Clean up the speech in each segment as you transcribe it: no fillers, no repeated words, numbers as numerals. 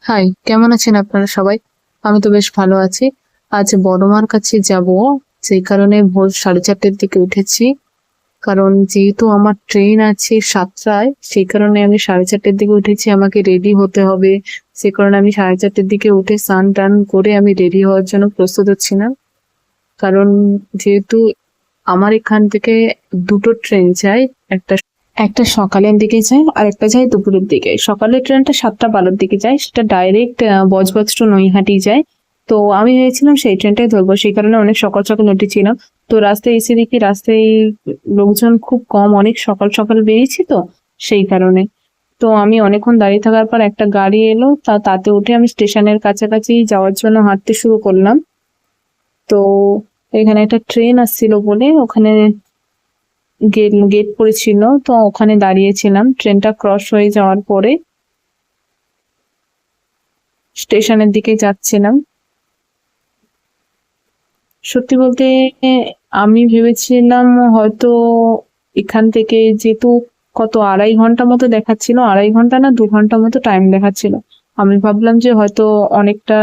High, কেমন আছেন আপনারা সবাই? আমি তো বেশ ভালো আছি। আজ বড় মার কাছে যাব, সেই কারণে ভোর 4:30টার দিকে উঠেছি। কারণ যেহেতু আমার ট্রেন আছে 7টায়, সেই কারণে আমি 4:30টার দিকে উঠেছি। আমাকে রেডি হতে হবে। সে কারণে আমি 4:30টার দিকে উঠে স্নান টান করে আমি রেডি হওয়ার জন্য প্রস্তুত হচ্ছিলাম। কারণ যেহেতু আমার এখান থেকে দুটো ট্রেন যায়, একটা একটা সকালের দিকে যায় আর একটা যায় দুপুরের দিকে। সকালের ট্রেনটা 7:12 দিকে যায়, সেটা ডাইরেক্ট বজবজ টু নৈহাটি যায়। তো আমি ভেবেছিলাম সেই ট্রেনটাই ধরবো, সেই কারণে অনেক সকাল সকাল উঠেছিলাম। তো রাস্তায় এসে দেখি রাস্তায় লোকজন খুব কম, অনেক সকাল সকাল বেরিয়েছি তো সেই কারণে। তো আমি অনেকক্ষণ দাঁড়িয়ে থাকার পর একটা গাড়ি এলো, তাতে উঠে আমি স্টেশনের কাছাকাছি যাওয়ার জন্য হাঁটতে শুরু করলাম। তো এখানে একটা ট্রেন আসছিল বলে ওখানে গেট গেট পড়েছিল, তো ওখানে দাঁড়িয়েছিলাম। ট্রেনটা ক্রস হয়ে যাওয়ার পরে স্টেশনের দিকে যাচ্ছিলাম। সত্যি বলতে আমি ভেবেছিলাম হয়তো এখান থেকে, যেহেতু কত 2.5 ঘন্টা মতো দেখাচ্ছিল, 2.5 ঘন্টা না 2 ঘন্টা মতো টাইম দেখাচ্ছিল, আমি ভাবলাম যে হয়তো অনেকটা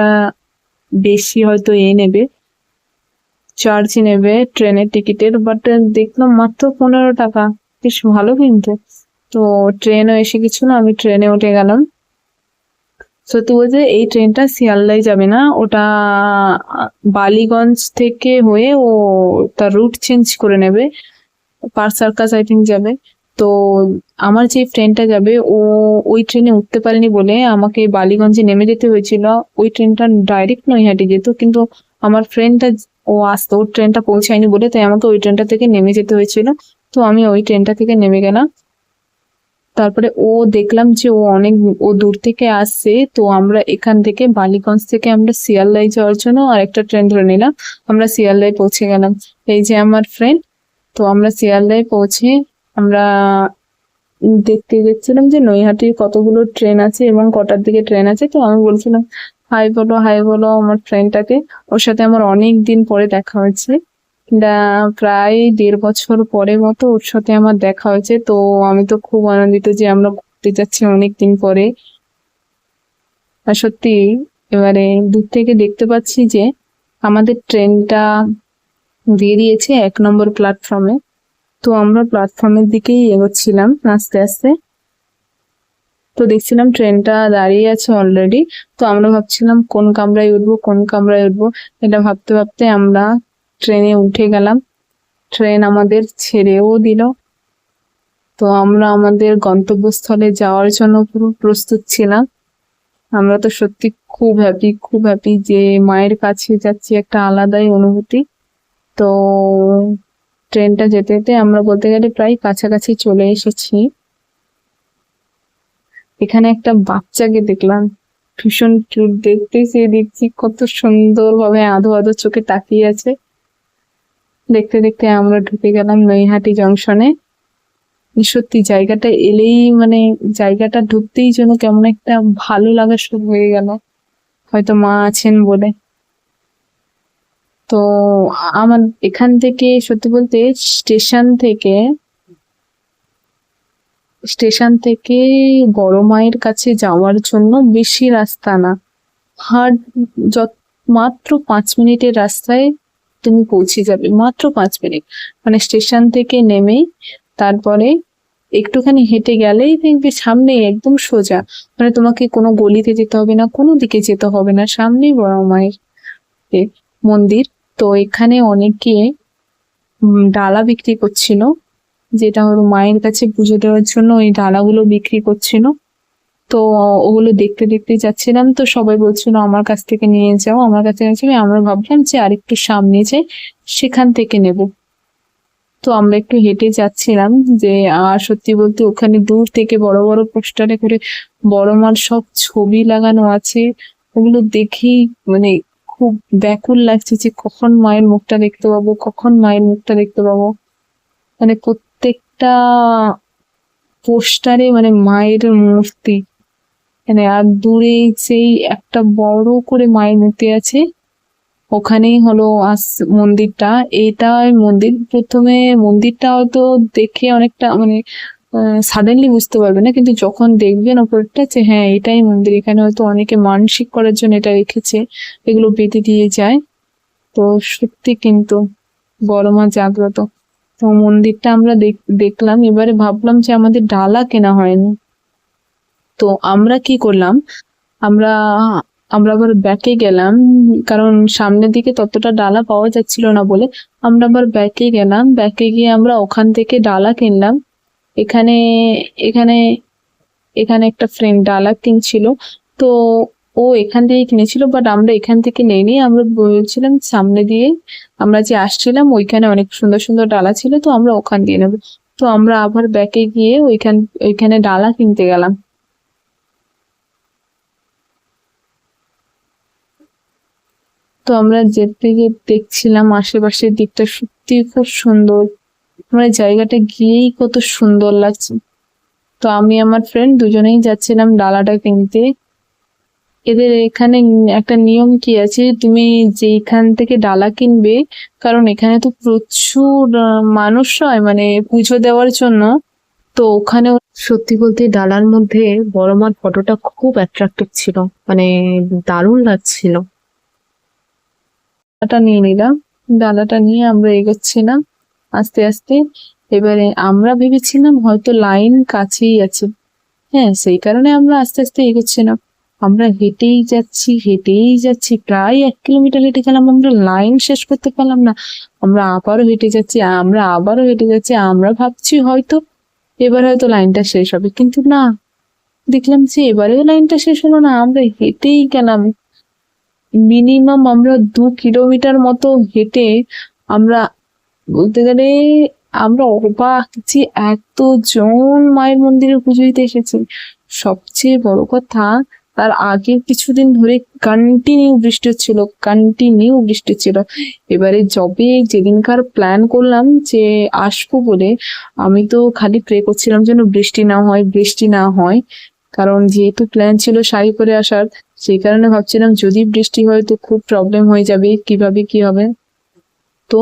বেশি হয়তো নেবে, চার্জ নেবে ট্রেনের টিকিটের। বাট দেখলাম মাত্র 15 টাকা, বেশ ভালো কিন্তু। তো ট্রেনও এসে গেছিল, আমি ট্রেনে উঠে গেলাম। সত্যি বলতে এই ট্রেনটা শিয়ালদায় যাবে না, ওটা বালিগঞ্জ থেকে হয়ে ও তার রুট চেঞ্জ করে নেবে, পার্ক সার্কাস আই থিঙ্ক যাবে। তো আমার যে ট্রেনটা যাবে ও ওই ট্রেনে উঠতে পারেনি বলে আমাকে বালিগঞ্জে নেমে যেতে হয়েছিল। ওই ট্রেনটা ডাইরেক্ট নৈহাটি যেত, কিন্তু আমার ফ্রেন্ডটা ও আসতো, ওর ট্রেনটা পৌঁছায়নি বলে তাই আমাকে ওই ট্রেনটা থেকে নেমে যেতে হয়েছিল। তো আমি ওই ট্রেনটা থেকে নেমে গেলাম। তারপরে দেখলাম যে ও দূর থেকে আসছে, তো আমরা এখান থেকে বালিগঞ্জ থেকে আমরা শিয়ালদায় যাওয়ার জন্য আরেকটা ট্রেন ধরে নিলাম। আমরা শিয়ালদায় পৌঁছে গেলাম। এই যে আমার ফ্রেন্ড। তো আমরা শিয়ালদায় পৌঁছে আমরা দেখতে দেখছিলাম যে নৈহাটির কতগুলো ট্রেন আছে এবং কটার দিকে ট্রেন আছে। তো আমি বলছিলাম হাই বলো হাই বলো আমার ফ্রেন্ডটাকে। ওর সাথে আমার অনেক দিন পরে দেখা হয়েছে, প্রায় 1.5 বছর পরে মতো ওর সাথে আমার দেখা হয়েছে। তো আমি তো খুব আনন্দিত যে আমরা ঘুরতে যাচ্ছি অনেক দিন পরে। আর সত্যি এবারে দূর থেকে দেখতে পাচ্ছি যে আমাদের ট্রেনটা বেরিয়েছে 1 নম্বর প্ল্যাটফর্মে। তো আমরা প্ল্যাটফর্মের দিকেই এগোচ্ছিলাম আস্তে আস্তে। তো দেখছিলাম ট্রেনটা দাঁড়িয়ে আছে অলরেডি। তো আমরা ভাবছিলাম কোন কামরায় উঠবো কোন কামরায় উঠবো, এটা ভাবতে ভাবতে আমরা ট্রেনে উঠে গেলাম। ট্রেন আমাদের ছেড়েও দিল। তো আমরা আমাদের গন্তব্যস্থলে যাওয়ার জন্য পুরো প্রস্তুত ছিলাম। আমরা তো সত্যি খুব হ্যাপি, খুব হ্যাপি যে মায়ের কাছে যাচ্ছি, একটা আলাদাই অনুভূতি। তো ট্রেনটা যেতে যেতে আমরা বলতে গেলে প্রায় কাছাকাছি চলে এসেছি। এখানে একটা বাচ্চাকে দেখলাম, ভীষণ কিউট দেখতে। সে দেখছি কত সুন্দর ভাবে আধো আধো চোখে তাকিয়ে আছে। দেখতে দেখতে আমরা ঢুকে গেলাম নৈহাটি জংশনে। সত্যি জায়গাটা এলেই মানে জায়গাটা ঢুকতেই যেন কেমন একটা ভালো লাগা শুরু হয়ে গেল, হয়তো মা আছেন বলে। তো আমার এখান থেকে সত্যি বলতে স্টেশন থেকে স্টেশন থেকে বড় মায়ের কাছে যাওয়ার জন্য বেশি রাস্তা না, হার্ড যত মাত্র 5 মিনিটের রাস্তায় তুমি পৌঁছে যাবে, মাত্র 5 মিনিট। মানে স্টেশন থেকে নেমে তারপরে একটুখানি হেঁটে গেলেই দেখবে সামনে একদম সোজা, মানে তোমাকে কোনো গলিতে যেতে হবে না, কোনো দিকে যেতে হবে না, সামনেই বড় মায়ের মন্দির। তো এখানে অনেকে ডালা বিক্রি করছিল, যেটা ওর মায়ের কাছে পুজো দেওয়ার জন্য ওই ডালাগুলো বিক্রি করছিল। তো ওগুলো দেখতে দেখতে যাচ্ছিলাম, তো সবাই বলছিল আমার কাছ থেকে নিয়ে যাও, আমার কাছে নিয়ে যাও। আমরা ভাবলাম যে আরেকটু সামনে যাই, সেখান থেকে নেব। তো আমরা একটু হেঁটে যাচ্ছিলাম যে, আর সত্যি বলতে ওখানে দূর থেকে বড় বড় পোস্টারে করে বড় মার সব ছবি লাগানো আছে। ওগুলো দেখেই মানে খুব ব্যাকুল লাগছে যে কখন মায়ের মুখটা দেখতে পাবো, কখন মায়ের মুখটা দেখতে পাবো। মানে প্রত্যেকটা পোস্টারে মানে মায়ের মূর্তি, মানে আর দূরে সেই একটা বড় করে মায়ের মূর্তি আছে, ওখানেই হলো মন্দিরটা। এইটাই মন্দির। প্রথমে মন্দিরটা হয়তো দেখে অনেকটা মানে সাডেনলি বুঝতে পারবে না, কিন্তু যখন দেখবেন ওপরটা যে হ্যাঁ এটাই মন্দির, এখানে হয়তো অনেকে মানসিক করার জন্য এটা রেখেছে, এগুলো বেঁধে দিয়ে যায়। তো সত্যি কিন্তু বড় মা জাগ্রত। তো মন্দিরটা আমরা দেখলাম, এবারে ভাবলাম যে আমাদের ডালা কেনা হয়নি। তো আমরা কি করলাম, আমরা আমরা আবার ব্যাকে গেলাম, কারণ সামনের দিকে ততটা ডালা পাওয়া যাচ্ছিল না বলে আমরা আবার ব্যাকে গেলাম। ব্যাকে গিয়ে আমরা ওখান থেকে ডালা কিনলাম। এখানে এখানে এখানে একটা ফ্রেন্ড ডালা কিনছিল, তো ও এখান থেকে কিনেছিল, বাট আমরা এখান থেকে নেইনি। আমরা বলছিলাম সামনে দিয়ে আমরা যে আসছিলাম ওইখানে অনেক সুন্দর সুন্দর ডালা ছিল, তো আমরা ওখান দিয়ে নেবো। তো আমরা আবার ব্যাকে গিয়ে ওইখানে ডালা কিনতে গেলাম। তো আমরা যেতে গিয়ে দেখছিলাম আশেপাশের দিকটা সত্যি খুব সুন্দর, মানে জায়গাটা গিয়েই কত সুন্দর লাগছে। তো আমি আমার ফ্রেন্ড দুজনেই যাচ্ছিলাম ডালাটা কিনতে। এদের এখানে একটা নিয়ম কি আছে, তুমি যেখান থেকে ডালা কিনবে, কারণ এখানে তো প্রচুর মানুষ হয় মানে পুজো দেওয়ার জন্য, তো ওখানে সত্যি বলতে ডালার মধ্যে বড় মার ফটোটা খুব অ্যাট্রাক্টিভ ছিল, মানে দারুণ লাগছিল। ডালাটা নিয়ে নিলাম, ডালাটা নিয়ে আমরা এগোচ্ছিলাম আস্তে আস্তে। এবারে আমরা ভেবেছিলাম হয়তো লাইন কাছেই আছে, হ্যাঁ সেই কারণে আমরা আস্তে আস্তে এগোচ্ছিলাম। আমরা হেঁটেই যাচ্ছি, প্রায় 1 কিলোমিটার হেঁটে গেলাম, আমরা লাইন শেষ করতে পারলাম না। আমরা আবারও হেঁটে যাচ্ছি, আমরা ভাবছি হয়তো এবার হয়তো লাইনটা শেষ হবে, কিন্তু না, দেখলাম যে এবারেও লাইনটা শেষ হলো না। আমরা হেঁটেই গেলাম, মিনিমাম আমরা 2 কিলোমিটার মতো হেঁটে আমরা, বলতে গেলে আমরা অবাক যে এতজন মায়ের মন্দিরে পুজো দিতে এসেছে। সবচেয়ে বড় কথা, তার আগের কিছুদিন ধরে কন্টিনিউ বৃষ্টি ছিল। এবারে যেদিনকার প্ল্যান করলাম যে আসবো বলে, আমি তো খালি প্রে করছিলাম যেন বৃষ্টি না হয়, কারণ যেহেতু প্ল্যান ছিল শাড়ি পরে আসার, সেই কারণে ভাবছিলাম যদি বৃষ্টি হয় তো খুব প্রবলেম হয়ে যাবে, কিভাবে কি হবে। তো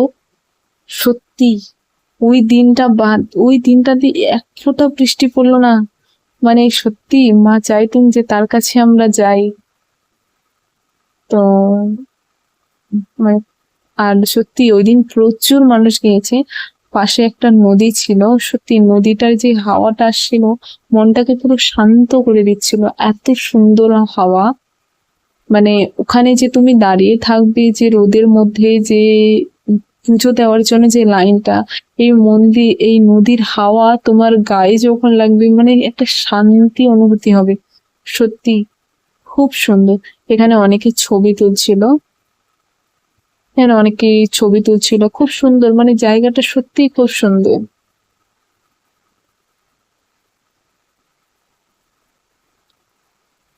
সত্যি ওই দিনটাতে এক ফোঁটা বৃষ্টি পড়লো না, মানে সত্যি মা চাইতেন যে তার কাছে আমরা যাই। তো মানে আর সত্যি ওই দিন প্রচুর মানুষ গিয়েছে। পাশে একটা নদী ছিল, সত্যি নদীটার যে হাওয়াটা আসছিল মনটাকে পুরো শান্ত করে দিচ্ছিল, এত সুন্দর হাওয়া। মানে ওখানে যে তুমি দাঁড়িয়ে থাকবে যে রোদের মধ্যে, যে পুজো দেওয়ার জন্য যে লাইনটা, এই নদীর হাওয়া তোমার গায়ে যখন লাগবে, মানে একটা শান্তি অনুভূতি হবে। সত্যি খুব সুন্দর। এখানে অনেকে ছবি তুলছিল, খুব সুন্দর, মানে জায়গাটা সত্যি খুব সুন্দর।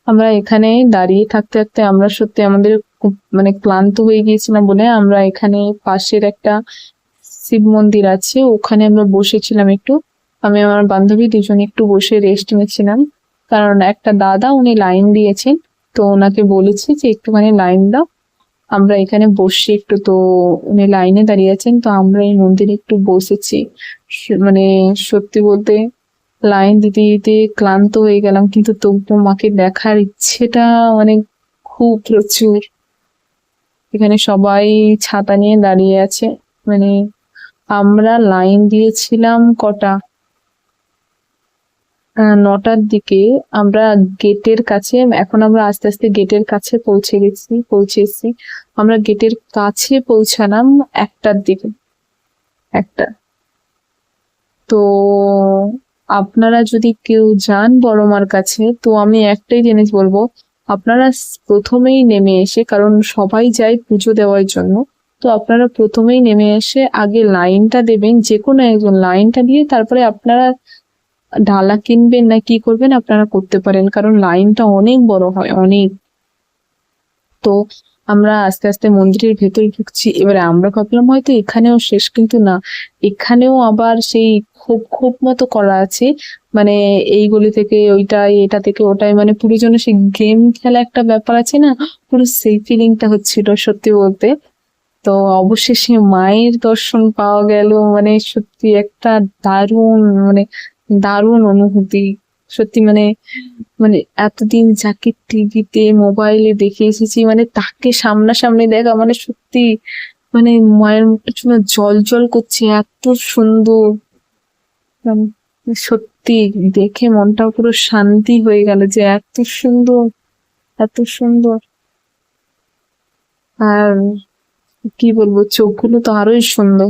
আমরা এখানে দাঁড়িয়ে থাকতে থাকতে আমরা সত্যি আমাদের খুব মানে ক্লান্ত হয়ে গিয়েছিলাম বলে আমরা এখানে পাশের একটা শিব মন্দির আছে, ওখানে আমরা বসেছিলাম একটু। আমি আমার বান্ধবী দুজনে একটু বসে রেস্ট নিচ্ছিলাম, কারণ একটা দাদা উনি লাইন দিয়েছেন, তো ওনাকে বলেছি যে একটুখানি লাইন দাও, আমরা এখানে বসছি একটু। তো উনি লাইনে দাঁড়িয়ে আছেন, তো আমরা এই মন্দিরে একটু বসেছি। মানে সত্যি বলতে লাইন দিতে দিতে ক্লান্ত হয়ে গেলাম, কিন্তু তবু মাকে দেখার ইচ্ছেটা মানে খুব প্রচুর। এখানে সবাই ছাতা নিয়ে দাঁড়িয়ে আছে, মানে আমরা লাইন দিয়েছিলাম কটা, 9টার দিকে। আমরা গেটের কাছে, এখন আমরা আস্তে আস্তে গেটের কাছে পৌঁছে এসেছি। আমরা গেটের কাছে পৌঁছালাম 1টার দিকে। একটা, তো আপনারা যদি কেউ যান বড় মার কাছে, তো আমি একটাই জিনিস বলবো, আপনারা প্রথমেই নেমে এসে, কারণ সবাই যায় পুজো দেওয়ার জন্য, তো আপনারা প্রথমেই নেমে এসে আগে লাইনটা দেবেন, যে কোনো একজন লাইনটা দিয়ে তারপরে আপনারা ডালা কিনবেন না কি করবেন আপনারা করতে পারেন, কারণ লাইনটা অনেক বড় হয়, অনেক। তো আমরা আস্তে আস্তে মন্দিরের ভেতরে ঢুকছি। এবারে আমরা ভাবলাম হয়তো এখানেও শেষ, কিন্তু না, এখানেও আবার সেই খোপ খোপ মতো করা আছে, মানে এই গলি থেকে ওইটাই, এটা থেকে ওটাই, মানে পুরো যেন সেই গেম খেলা একটা ব্যাপার আছে না, পুরো সেই ফিলিংটা হচ্ছিল সত্যি বলতে। তো অবশেষে মায়ের দর্শন পাওয়া গেল, মানে সত্যি একটা দারুণ, মানে দারুণ অনুভূতি। সত্যি মানে মানে এতদিন যাকে টিভিতে মোবাইলে দেখে এসেছি মানে তাকে সামনাসামনি দেখা মানে সত্যি মানে মায়ের মুখটা শুনে জল জল করছে, এত সুন্দর। মানে সত্যি দেখে মনটা পুরো শান্তি হয়ে গেল যে এত সুন্দর, এত সুন্দর। আর কি বলবো, চোখগুলো তো আরোই সুন্দর,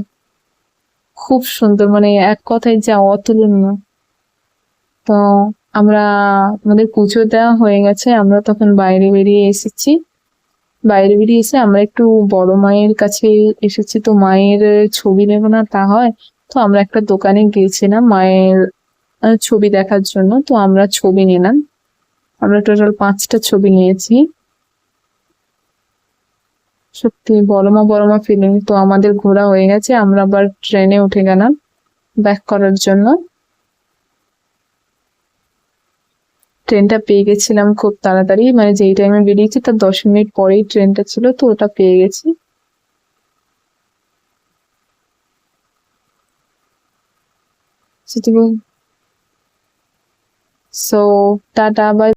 খুব সুন্দর, মানে এক কথায় যা অতুলনীয়। তো আমরা, আমাদের পুজো দেওয়া হয়ে গেছে, আমরা তখন বাইরে বেরিয়ে এসেছি। বাইরে বেরিয়ে এসে আমরা একটু বড় মায়ের কাছে এসেছি, তো মায়ের ছবি নেবো না তা হয়, তো আমরা একটা দোকানে গিয়েছিলাম মায়ের ছবি দেখার জন্য। তো আমরা ছবি নিলাম, আমরা টোটাল 5টা ছবি নিয়েছি। সত্যি বড় মা ফিলিং। তো আমাদের ঘোরা হয়ে গেছে, আমরা আবার ট্রেনে উঠে গেলাম ব্যাক করার জন্য। ট্রেনটা পেয়ে গেছিলাম খুব তাড়াতাড়ি, মানে যেই টাইমে বেরিয়েছি তার 10 মিনিট পরেই ট্রেনটা ছিল, তো ওটা পেয়ে গেছি। So tata, by.